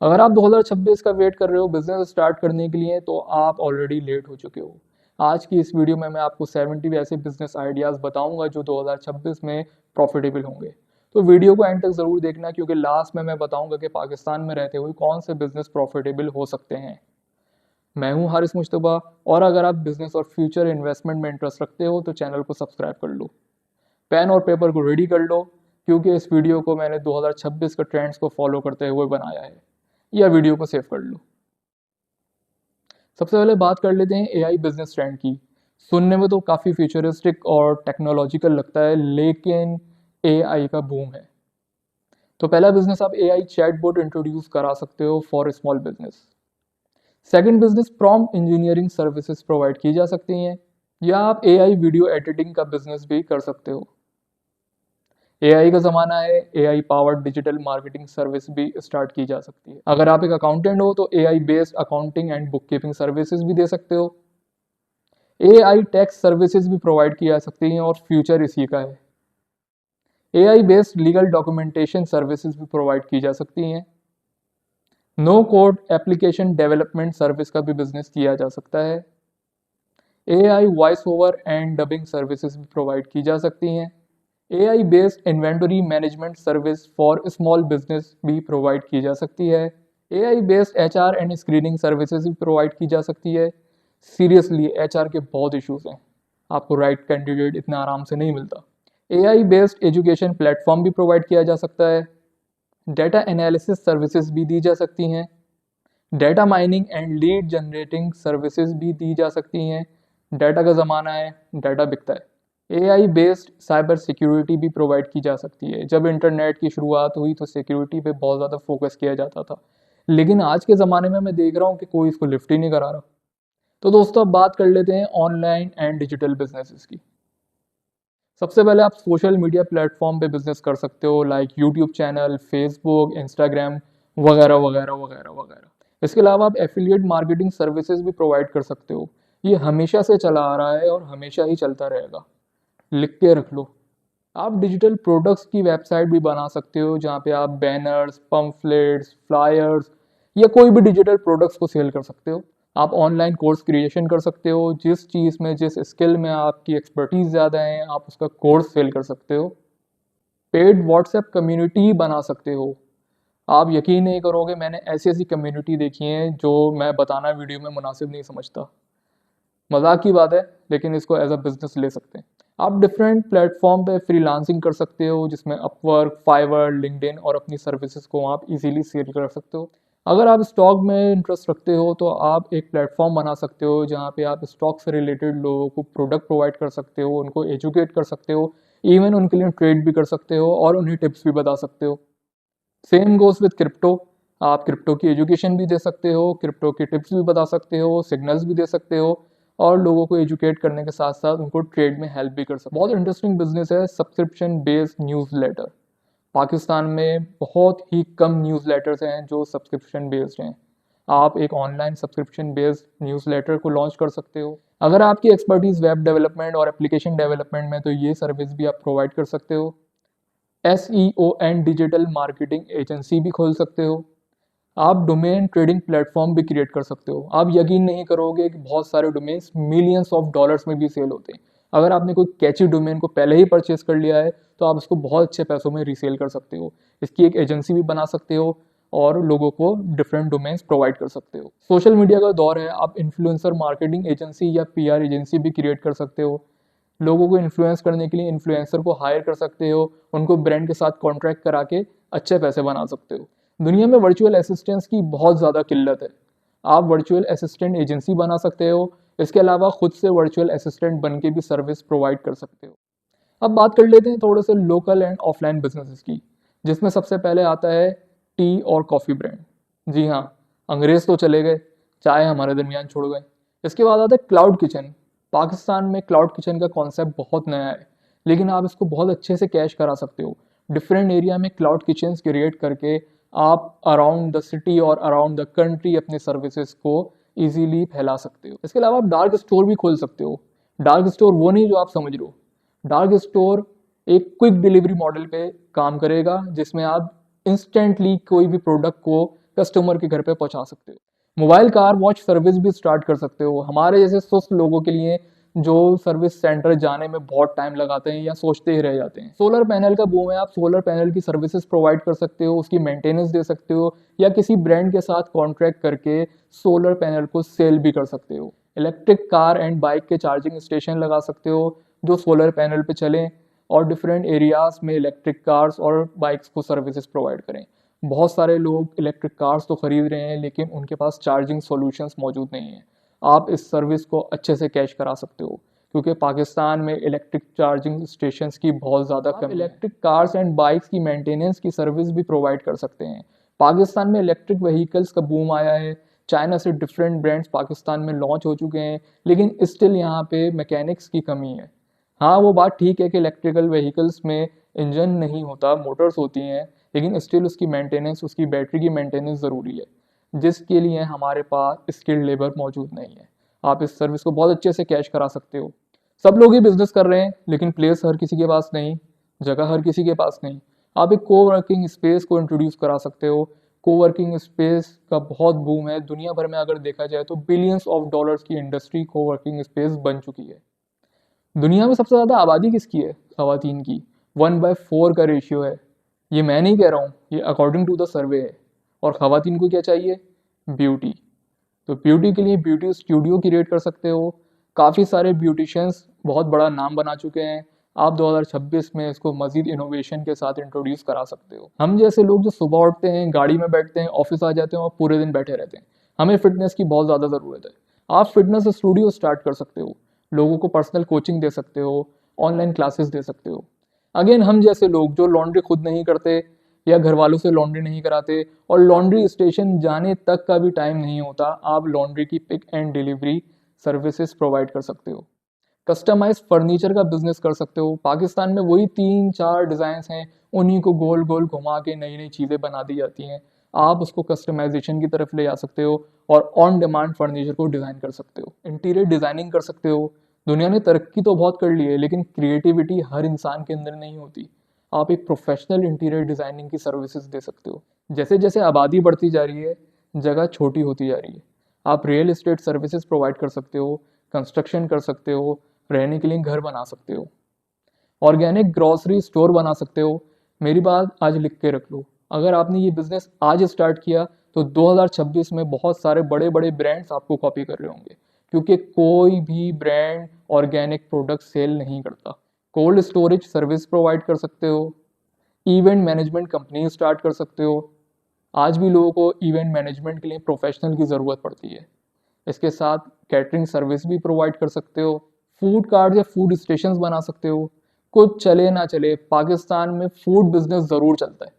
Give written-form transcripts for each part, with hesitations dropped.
अगर आप 2026 का वेट कर रहे हो बिजनेस स्टार्ट करने के लिए तो आप ऑलरेडी लेट हो चुके हो। आज की इस वीडियो में मैं आपको 70 ऐसे बिजनेस आइडियाज़ बताऊंगा जो 2026 में प्रॉफिटेबल होंगे। तो वीडियो को एंड तक ज़रूर देखना क्योंकि लास्ट में मैं बताऊंगा कि पाकिस्तान में रहते हुए कौन से बिजनेस प्रॉफिटेबल हो सकते हैं। मैं हूं हारिस मुश्तबा और अगर आप बिजनेस और फ्यूचर इन्वेस्टमेंट में इंटरेस्ट रखते हो तो चैनल को सब्सक्राइब कर लो। पेन और पेपर को रेडी कर लो क्योंकि इस वीडियो को मैंने 2026 के ट्रेंड्स को फॉलो करते हुए बनाया है। या वीडियो को सेव कर लो। सबसे पहले बात कर लेते हैं एआई बिजनेस ट्रेंड की। सुनने में तो काफ़ी फ्यूचरिस्टिक और टेक्नोलॉजिकल लगता है लेकिन एआई का बूम है। तो पहला बिजनेस आप एआई चैटबॉट इंट्रोड्यूस करा सकते हो for small business. Second business prompt engineering services provide की जा सकती हैं या आप एआई वीडियो एडिटिंग का बिजनेस भी कर सकते हो। एआई का ज़माना है, AI powered digital marketing service भी स्टार्ट की जा सकती है। अगर आप एक अकाउंटेंट हो तो AI based accounting and book keeping services भी दे सकते हो। एआई टैक्स सर्विसेज भी प्रोवाइड की जा सकती हैं और फ्यूचर इसी का है। AI based legal documentation services भी प्रोवाइड की जा सकती हैं। No code application development service का भी बिजनेस किया जा सकता है। AI voice over and dubbing services भी प्रोवाइड की जा सकती हैं। AI based inventory management service for small business भी प्रोवाइड की जा सकती है। AI based HR and screening services भी प्रोवाइड की जा सकती है। सीरियसली एचआर के बहुत इश्यूज हैं, आपको राइट कैंडिडेट इतना आराम से नहीं मिलता। एआई बेस्ड एजुकेशन प्लेटफॉर्म भी प्रोवाइड किया जा सकता है। डेटा एनालिसिस सर्विसेज भी दी जा सकती हैं। Data mining and lead generating services भी दी जा सकती हैं। डाटा का ज़माना है, डाटा बिकता है। एआई बेस्ड साइबर सिक्योरिटी भी प्रोवाइड की जा सकती है। जब इंटरनेट की शुरुआत हुई तो सिक्योरिटी पे बहुत ज़्यादा फोकस किया जाता था, लेकिन आज के ज़माने में मैं देख रहा हूँ कि कोई इसको लिफ्ट ही नहीं करा रहा। तो दोस्तों अब बात कर लेते हैं ऑनलाइन एंड डिजिटल बिजनेसेस की। सबसे पहले आप सोशल मीडिया प्लेटफॉर्म पे बिजनेस कर सकते हो like YouTube channel, Facebook, Instagram वगैरह वगैरह वगैरह वगैरह। इसके अलावा आप एफिलिएट मार्केटिंग सर्विसेज भी प्रोवाइड कर सकते हो। ये हमेशा से चला आ रहा है और हमेशा ही चलता रहेगा, लिख के रख लो। आप डिजिटल प्रोडक्ट्स की वेबसाइट भी बना सकते हो जहाँ पे आप बैनर्स, पम्फलेट्स, फ्लायर्स या कोई भी डिजिटल प्रोडक्ट्स को सेल कर सकते हो। आप ऑनलाइन कोर्स क्रिएशन कर सकते हो, जिस चीज़ में जिस स्किल में आपकी एक्सपर्टीज ज़्यादा है आप उसका कोर्स सेल कर सकते हो। पेड व्हाट्सएप कम्युनिटी बना सकते हो। आप यकीन नहीं करोगे, मैंने ऐसी ऐसी कम्युनिटी देखी है जो मैं बताना वीडियो में मुनासिब नहीं समझता। मजाक की बात है लेकिन इसको एज अ बिजनेस ले सकते हैं। आप डिफरेंट प्लेटफॉर्म पे फ्रीलांसिंग कर सकते हो जिसमें अपवर्क, फाइवर, लिंक्डइन और अपनी सर्विसेज को आप इजीली सेल कर सकते हो। अगर आप स्टॉक में इंटरेस्ट रखते हो तो आप एक प्लेटफॉर्म बना सकते हो जहाँ पे आप स्टॉक से रिलेटेड लोगों को प्रोडक्ट प्रोवाइड कर सकते हो, उनको एजुकेट कर सकते हो, इवन उनके लिए ट्रेड भी कर सकते हो और उन्हें टिप्स भी बता सकते हो। Same goes with crypto. आप क्रिप्टो की एजुकेशन भी दे सकते हो, क्रिप्टो के टिप्स भी बता सकते हो, सिग्नल्स भी दे सकते हो और लोगों को एजुकेट करने के साथ साथ उनको ट्रेड में हेल्प भी कर सकते हो। बहुत इंटरेस्टिंग बिजनेस है सब्सक्रिप्शन बेस्ड न्यूज़लेटर। पाकिस्तान में बहुत ही कम न्यूज़लेटर्स हैं जो सब्सक्रिप्शन बेस्ड हैं। आप एक ऑनलाइन सब्सक्रिप्शन बेस्ड न्यूज़लेटर को लॉन्च कर सकते हो। अगर आपकी एक्सपर्टीज़ वेब डेवलपमेंट और एप्लीकेशन डेवलपमेंट में तो ये सर्विस भी आप प्रोवाइड कर सकते हो। SEO and digital marketing agency भी खोल सकते हो। आप डोमेन ट्रेडिंग प्लेटफॉर्म भी क्रिएट कर सकते हो। आप यकीन नहीं करोगे कि बहुत सारे डोमेन्स मिलियंस ऑफ डॉलर्स में भी सेल होते हैं। अगर आपने कोई कैची डोमेन को पहले ही परचेज कर लिया है तो आप इसको बहुत अच्छे पैसों में रीसेल कर सकते हो। इसकी एक एजेंसी भी बना सकते हो और लोगों को डिफरेंट डोमेन्स प्रोवाइड कर सकते हो। सोशल मीडिया का दौर है, आप इन्फ्लुएंसर मार्केटिंग एजेंसी या PR एजेंसी भी क्रिएट कर सकते हो। लोगों को इन्फ्लुएंस करने के लिए इन्फ्लुएंसर को हायर कर सकते हो, उनको ब्रांड के साथ कॉन्ट्रैक्ट करा के अच्छे पैसे बना सकते हो। दुनिया में वर्चुअल असिस्टेंट्स की बहुत ज़्यादा किल्लत है। आप वर्चुअल असिस्टेंट एजेंसी बना सकते हो। इसके अलावा खुद से वर्चुअल असिस्टेंट बन के भी सर्विस प्रोवाइड कर सकते हो। अब बात कर लेते हैं थोड़े से लोकल एंड ऑफलाइन बिजनेसेस की, जिसमें सबसे पहले आता है टी और कॉफ़ी ब्रांड। जी हाँ, अंग्रेज़ तो चले गए, चाय हमारे दरमियान छोड़ गए। इसके बाद आता है क्लाउड किचन। पाकिस्तान में क्लाउड किचन का कॉन्सेप्ट बहुत नया है, लेकिन आप इसको बहुत अच्छे से कैश करा सकते हो। डिफरेंट एरिया में क्लाउड किचन क्रिएट करके आप अराउंड द सिटी और अराउंड द कंट्री अपने सर्विसेज को ईजीली फैला सकते हो। इसके अलावा आप डार्क स्टोर भी खोल सकते हो। डार्क स्टोर वो नहीं जो आप समझ रहे हो। डार्क स्टोर एक क्विक डिलीवरी मॉडल पे काम करेगा जिसमें आप इंस्टेंटली कोई भी प्रोडक्ट को कस्टमर के घर पे पहुंचा सकते हो। मोबाइल कार वॉच सर्विस भी स्टार्ट कर सकते हो, हमारे जैसे सुस्त लोगों के लिए जो सर्विस सेंटर जाने में बहुत टाइम लगाते हैं या सोचते ही रह जाते हैं। सोलर पैनल का बूम है, आप सोलर पैनल की सर्विसेज प्रोवाइड कर सकते हो, उसकी मेंटेनेंस दे सकते हो, या किसी ब्रांड के साथ कॉन्ट्रैक्ट करके सोलर पैनल को सेल भी कर सकते हो। इलेक्ट्रिक कार एंड बाइक के चार्जिंग स्टेशन लगा सकते हो जो सोलर पैनल पे चलें और डिफरेंट एरियाज में इलेक्ट्रिक कार्स और बाइक्स को सर्विसेज प्रोवाइड करें। बहुत सारे लोग इलेक्ट्रिक कार्स तो खरीद रहे हैं लेकिन उनके पास चार्जिंग सॉल्यूशंस मौजूद नहीं है। आप इस सर्विस को अच्छे से कैश करा सकते हो क्योंकि पाकिस्तान में इलेक्ट्रिक चार्जिंग स्टेशंस की बहुत ज़्यादा कमी है। इलेक्ट्रिक कार्स एंड बाइक्स की मेंटेनेंस की सर्विस भी प्रोवाइड कर सकते हैं। पाकिस्तान में इलेक्ट्रिक व्हीकल्स का बूम आया है, चाइना से डिफरेंट ब्रांड्स पाकिस्तान में लॉन्च हो चुके हैं, लेकिन स्टिल यहाँ पे मैकेनिक्स की कमी है। हाँ, वो बात ठीक है कि इलेक्ट्रिकल व्हीकल्स में इंजन नहीं होता, मोटर्स होती हैं, लेकिन स्टिल उसकी मेंटेनेंस, उसकी बैटरी की मेंटेनेंस ज़रूरी है, जिसके लिए हमारे पास स्किल्ड लेबर मौजूद नहीं है। आप इस सर्विस को बहुत अच्छे से कैश करा सकते हो। सब लोग ही बिजनेस कर रहे हैं लेकिन प्लेस हर किसी के पास नहीं, जगह हर किसी के पास नहीं। आप एक कोवर्किंग स्पेस को इंट्रोड्यूस करा सकते हो। कोवर्किंग स्पेस का बहुत बूम है, दुनिया भर में अगर देखा जाए तो बिलियंस ऑफ डॉलर्स की इंडस्ट्री कोवर्किंग स्पेस बन चुकी है। दुनिया में सबसे ज़्यादा आबादी किसकी है? ख़वातीन की। 1/4 का रेशियो है। ये मैं नहीं कह रहा हूँ, ये अकॉर्डिंग टू द सर्वे है। और ख़वातीन को क्या चाहिए? ब्यूटी। तो ब्यूटी के लिए ब्यूटी स्टूडियो क्रिएट कर सकते हो। काफ़ी सारे ब्यूटिशियंस बहुत बड़ा नाम बना चुके हैं। आप 2026 में इसको मज़ीद इनोवेशन के साथ इंट्रोड्यूस करा सकते हो। हम जैसे लोग जो सुबह उठते हैं, गाड़ी में बैठते हैं, ऑफिस आ जाते हैं और पूरे दिन बैठे रहते हैं, हमें फिटनेस की बहुत ज़्यादा ज़रूरत है। आप फिटनेस स्टूडियो स्टार्ट कर सकते हो, लोगों को पर्सनल कोचिंग दे सकते हो, ऑनलाइन क्लासेस दे सकते हो। अगेन, हम जैसे लोग जो लॉन्ड्री खुद नहीं करते या घर वालों से लॉन्ड्री नहीं कराते और लॉन्ड्री स्टेशन जाने तक का भी टाइम नहीं होता, आप लॉन्ड्री की pick and delivery services provide कर सकते हो। कस्टमाइज फर्नीचर का बिजनेस कर सकते हो। पाकिस्तान में वही 3-4 डिज़ाइंस हैं, उन्हीं को गोल गोल घुमा के नई नई चीज़ें बना दी जाती हैं। आप उसको कस्टमाइजेशन की तरफ ले जा सकते हो और ऑन डिमांड फर्नीचर को डिज़ाइन कर सकते हो, इंटीरियर डिज़ाइनिंग कर सकते हो। दुनिया ने तरक्की तो बहुत कर ली है लेकिन क्रिएटिविटी हर इंसान के अंदर नहीं होती। आप एक प्रोफेशनल इंटीरियर डिज़ाइनिंग की सर्विसेज दे सकते हो। जैसे जैसे आबादी बढ़ती जा रही है, जगह छोटी होती जा रही है, आप रियल एस्टेट सर्विसेज प्रोवाइड कर सकते हो, कंस्ट्रक्शन कर सकते हो, रहने के लिए घर बना सकते हो, ऑर्गेनिक ग्रॉसरी स्टोर बना सकते हो। मेरी बात आज लिख के रख लो, अगर आपने ये बिज़नेस आज स्टार्ट किया तो 2026 में बहुत सारे बड़े बड़े ब्रांड्स आपको कॉपी कर रहे होंगे क्योंकि कोई भी ब्रांड ऑर्गेनिक प्रोडक्ट सेल नहीं करता। कोल्ड स्टोरेज सर्विस प्रोवाइड कर सकते हो, इवेंट मैनेजमेंट कंपनी स्टार्ट कर सकते हो। आज भी लोगों को इवेंट मैनेजमेंट के लिए प्रोफेशनल की ज़रूरत पड़ती है। इसके साथ कैटरिंग सर्विस भी प्रोवाइड कर सकते हो, फूड कार्ड या फूड स्टेशंस बना सकते हो। कुछ चले ना चले, पाकिस्तान में फूड बिजनेस ज़रूर चलता है।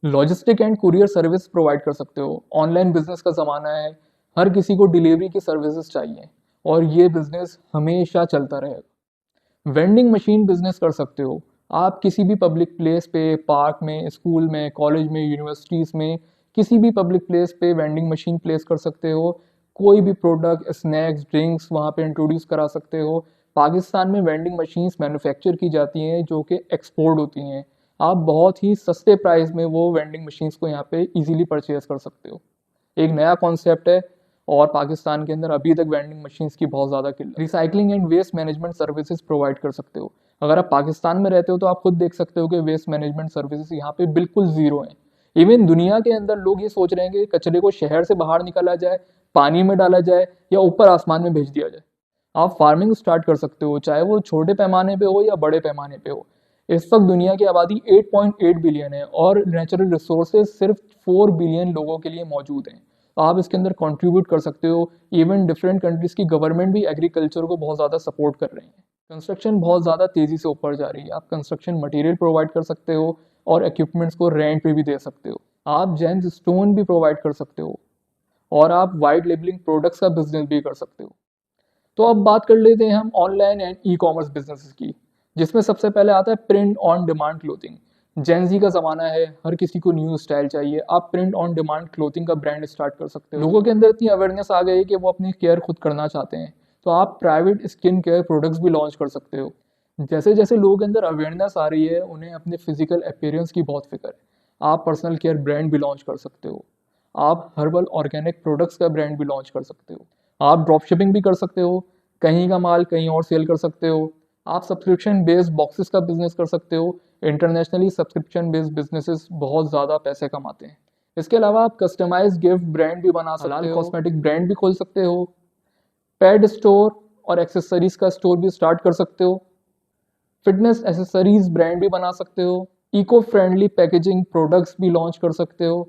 Logistic and courier service provide कर सकते हो। ऑनलाइन बिजनेस का ज़माना है, हर किसी को डिलीवरी की सर्विसेज चाहिए और ये बिजनेस हमेशा चलता रहेगा। वेंडिंग मशीन बिजनेस कर सकते हो। आप किसी भी पब्लिक प्लेस पे, पार्क में, स्कूल में, कॉलेज में, यूनिवर्सिटीज़ में, किसी भी पब्लिक प्लेस पे वेंडिंग मशीन प्लेस कर सकते हो। कोई भी प्रोडक्ट, स्नैक्स, ड्रिंक्स वहाँ पे इंट्रोड्यूस करा सकते हो। पाकिस्तान में वेंडिंग मशीन्स मैन्युफैक्चर की जाती हैं जो कि एक्सपोर्ट होती हैं। आप बहुत ही सस्ते प्राइस में वो वेंडिंग मशीन्स को यहाँ पे इजीली परचेज कर सकते हो। एक नया कॉन्सेप्ट है और पाकिस्तान के अंदर अभी तक वेंडिंग मशीन्स की बहुत ज़्यादा किल्लत। Recycling and waste management services provide कर सकते हो। अगर आप पाकिस्तान में रहते हो तो आप खुद देख सकते हो कि वेस्ट मैनेजमेंट सर्विसेज यहाँ पे बिल्कुल ज़ीरो हैं। इवन दुनिया के अंदर लोग ये सोच रहे हैं कि कचरे को शहर से बाहर निकाला जाए, पानी में डाला जाए या ऊपर आसमान में भेज दिया जाए। आप फार्मिंग स्टार्ट कर सकते हो, चाहे वो छोटे पैमाने पे हो या बड़े पैमाने पे हो। इस वक्त दुनिया की आबादी 8.8 बिलियन है और नेचुरल रिसोर्सेज सिर्फ 4 बिलियन लोगों के लिए मौजूद हैं। तो आप इसके अंदर कंट्रीब्यूट कर सकते हो। इवन डिफरेंट कंट्रीज़ की गवर्नमेंट भी एग्रीकल्चर को बहुत ज़्यादा सपोर्ट कर रही है। कंस्ट्रक्शन बहुत ज़्यादा तेज़ी से ऊपर जा रही है। आप कंस्ट्रक्शन मटेरियल प्रोवाइड कर सकते हो और इक्विपमेंट्स को रेंट पे भी दे सकते हो। आप जेम्स स्टोन भी प्रोवाइड कर सकते हो और आप वाइट लेबलिंग प्रोडक्ट्स का बिजनेस भी कर सकते हो। तो अब बात कर लेते हैं हम online and e commerce businesses की, जिसमें सबसे पहले आता है print on demand clothing. Gen Z का ज़माना है, हर किसी को न्यू स्टाइल चाहिए। आप प्रिंट ऑन डिमांड क्लोथिंग का ब्रांड स्टार्ट कर सकते हो। लोगों के अंदर इतनी अवेयरनेस आ गई है कि वो अपनी केयर खुद करना चाहते हैं, तो आप प्राइवेट स्किन केयर प्रोडक्ट्स भी लॉन्च कर सकते हो। जैसे जैसे लोगों के अंदर अवेयरनेस आ रही है, उन्हें अपने फिजिकल अपीयरेंस की बहुत फिक्र है। आप पर्सनल केयर ब्रांड भी लॉन्च कर सकते हो, आप हर्बल ऑर्गेनिक प्रोडक्ट्स का ब्रांड भी लॉन्च कर सकते हो, आप ड्रॉप शिपिंग भी कर सकते हो, कहीं का माल कहीं और सेल कर सकते हो, आप सब्सक्रिप्शन बेस्ड बॉक्सेस का बिजनेस कर सकते हो। इंटरनेशनली सब्सक्रिप्शन बेस्ड बिजनेसेस बहुत ज़्यादा पैसे कमाते हैं। इसके अलावा आप कस्टमाइज गिफ्ट ब्रांड भी बना सकते हो, कॉस्मेटिक ब्रांड भी खोल सकते हो, पेड स्टोर और एक्सेसरीज का स्टोर भी स्टार्ट कर सकते हो, फिटनेस एसेसरीज ब्रांड भी बना सकते हो, इको फ्रेंडली पैकेजिंग प्रोडक्ट्स भी लॉन्च कर सकते हो,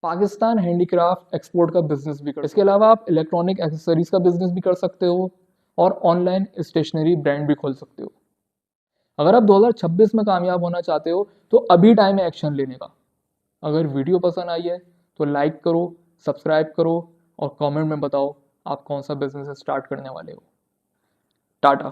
पाकिस्तान हैंडीक्राफ्ट एक्सपोर्ट का बिजनेस भी कर। इसके अलावा आप इलेक्ट्रॉनिक एक्सेसरीज का बिजनेस भी कर सकते हो और ऑनलाइन स्टेशनरी ब्रांड भी खोल सकते हो। अगर आप 2026 में कामयाब होना चाहते हो तो अभी टाइम है एक्शन लेने का। अगर वीडियो पसंद आई है तो लाइक करो, सब्सक्राइब करो और कमेंट में बताओ आप कौन सा बिजनेस स्टार्ट करने वाले हो। टाटा।